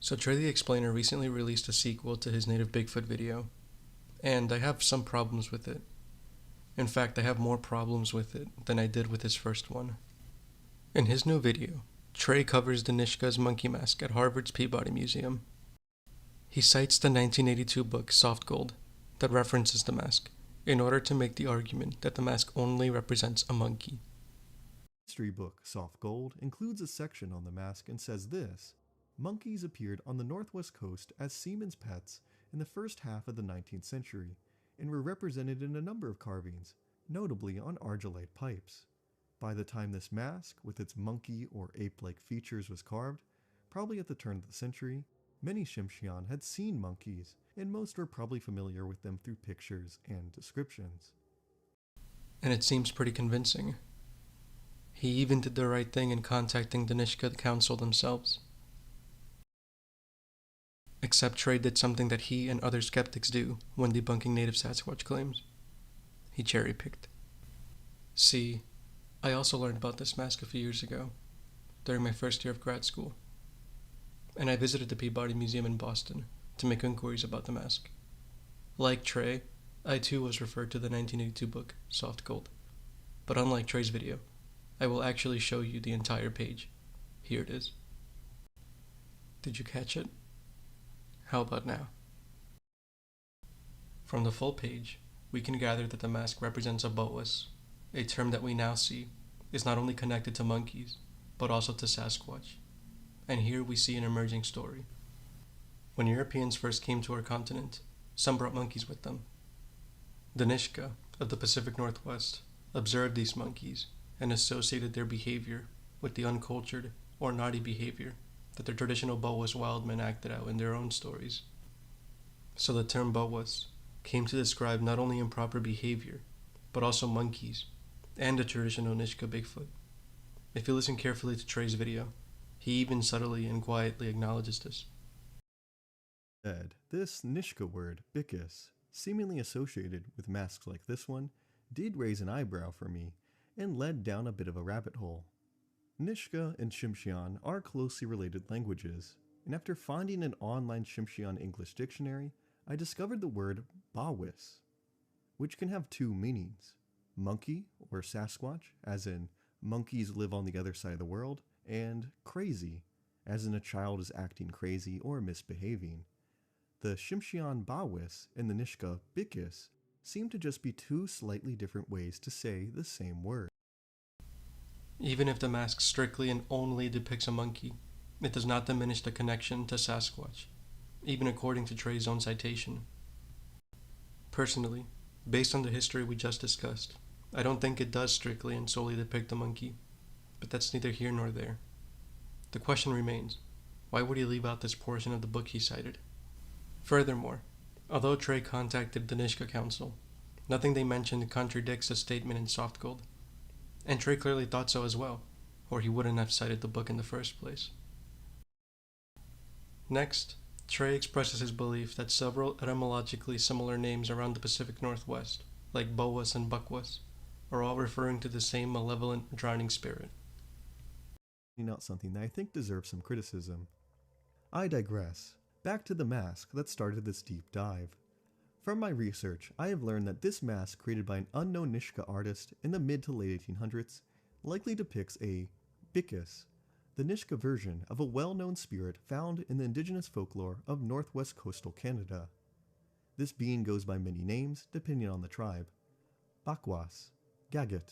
So Trey the Explainer recently released a sequel to his native Bigfoot video, and I have some problems with it. In fact, I have more problems with it than I did with his first one. In his new video, Trey covers Danishka's monkey mask at Harvard's Peabody Museum. He cites the 1982 book Soft Gold that references the mask in order to make the argument that the mask only represents a monkey. The history book Soft Gold includes a section on the mask and says this: monkeys appeared on the northwest coast as seamen's pets in the first half of the 19th century and were represented in a number of carvings, notably on argillite pipes. By the time this mask, with its monkey or ape-like features, was carved, probably at the turn of the century, many Shimshian had seen monkeys, and most were probably familiar with them through pictures and descriptions. And it seems pretty convincing. He even did the right thing in contacting Danishka Council themselves. Except Trey did something that he and other skeptics do when debunking native Sasquatch claims. He cherry-picked. See, I also learned about this mask a few years ago, during my first year of grad school. And I visited the Peabody Museum in Boston to make inquiries about the mask. Like Trey, I too was referred to the 1982 book, Soft Gold. But unlike Trey's video, I will actually show you the entire page. Here it is. Did you catch it? How about now? From the full page, we can gather that the mask represents a boas, a term that we now see is not only connected to monkeys, but also to Sasquatch. And here we see an emerging story. When Europeans first came to our continent, some brought monkeys with them. Danishka, of the Pacific Northwest, observed these monkeys and associated their behavior with the uncultured or naughty behavior that their traditional boas wild men acted out in their own stories. So the term boas came to describe not only improper behavior, but also monkeys and the traditional Nishka Bigfoot. If you listen carefully to Trey's video, he even subtly and quietly acknowledges this. This Nishka word, bickus, seemingly associated with masks like this one, did raise an eyebrow for me and led down a bit of a rabbit hole. Nishka and Shimshian are closely related languages, and after finding an online Shimshian English dictionary, I discovered the word bawis, which can have two meanings: monkey or Sasquatch, as in monkeys live on the other side of the world, and crazy, as in a child is acting crazy or misbehaving. The Shimshian bawis and the Nishka bickus seem to just be two slightly different ways to say the same word. Even if the mask strictly and only depicts a monkey, it does not diminish the connection to Sasquatch, even according to Trey's own citation. Personally, based on the history we just discussed, I don't think it does strictly and solely depict the monkey, but that's neither here nor there. The question remains, why would he leave out this portion of the book he cited? Furthermore, although Trey contacted the Danishka Council, nothing they mentioned contradicts a statement in Soft Gold. And Trey clearly thought so as well, or he wouldn't have cited the book in the first place. Next, Trey expresses his belief that several etymologically similar names around the Pacific Northwest, like boas and buckwas, are all referring to the same malevolent drowning spirit. Not something that I think deserves some criticism. I digress. Back to the mask that started this deep dive. From my research, I have learned that this mask created by an unknown Nishka artist in the mid to late 1800s likely depicts a bickus, the Nishka version of a well-known spirit found in the indigenous folklore of northwest coastal Canada. This being goes by many names depending on the tribe: Bakwas, Gagat,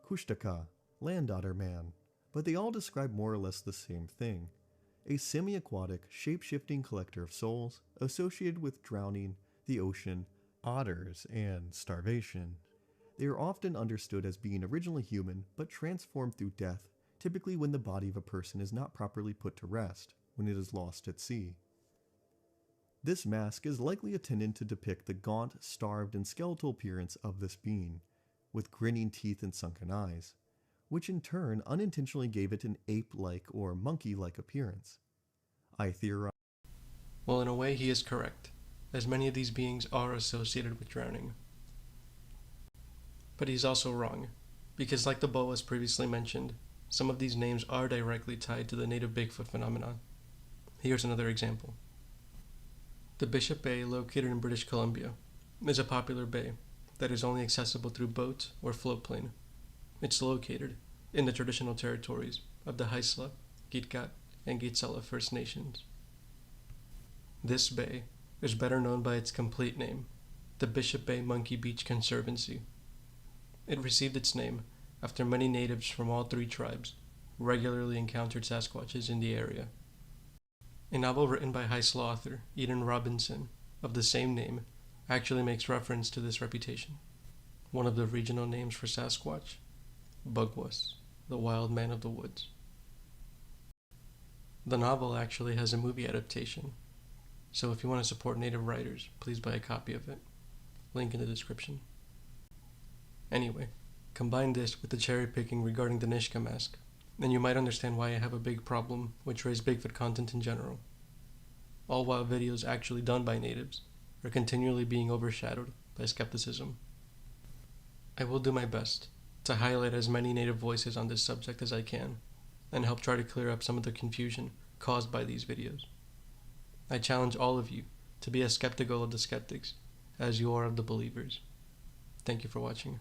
Kushtaka, Land Otter Man, but they all describe more or less the same thing: a semi-aquatic, shape-shifting collector of souls associated with drowning, the ocean, otters, and starvation. They are often understood as being originally human, but transformed through death, typically when the body of a person is not properly put to rest, when it is lost at sea. This mask is likely intended to depict the gaunt, starved, and skeletal appearance of this being, with grinning teeth and sunken eyes, which in turn unintentionally gave it an ape-like or monkey-like appearance. I theorize. Well, in a way he is correct, as many of these beings are associated with drowning. But he's also wrong, because like the boas previously mentioned, some of these names are directly tied to the native Bigfoot phenomenon. Here's another example. The Bishop Bay, located in British Columbia, is a popular bay that is only accessible through boat or floatplane. It's located in the traditional territories of the Haisla, Gitgat, and Gitsela First Nations. This bay is better known by its complete name, the Bishop Bay Monkey Beach Conservancy. It received its name after many natives from all three tribes regularly encountered Sasquatches in the area. A novel written by Haisla author Eden Robinson of the same name actually makes reference to this reputation. One of the regional names for Sasquatch, Bugwas, the wild man of the woods. The novel actually has a movie adaptation, so if you want to support native writers, please buy a copy of it. Link in the description. Anyway, combine this with the cherry picking regarding the Nishka mask, and you might understand why I have a big problem with Trey's Bigfoot content in general. All while videos actually done by natives are continually being overshadowed by skepticism. I will do my best to highlight as many native voices on this subject as I can, and help try to clear up some of the confusion caused by these videos. I challenge all of you to be as skeptical of the skeptics as you are of the believers. Thank you for watching.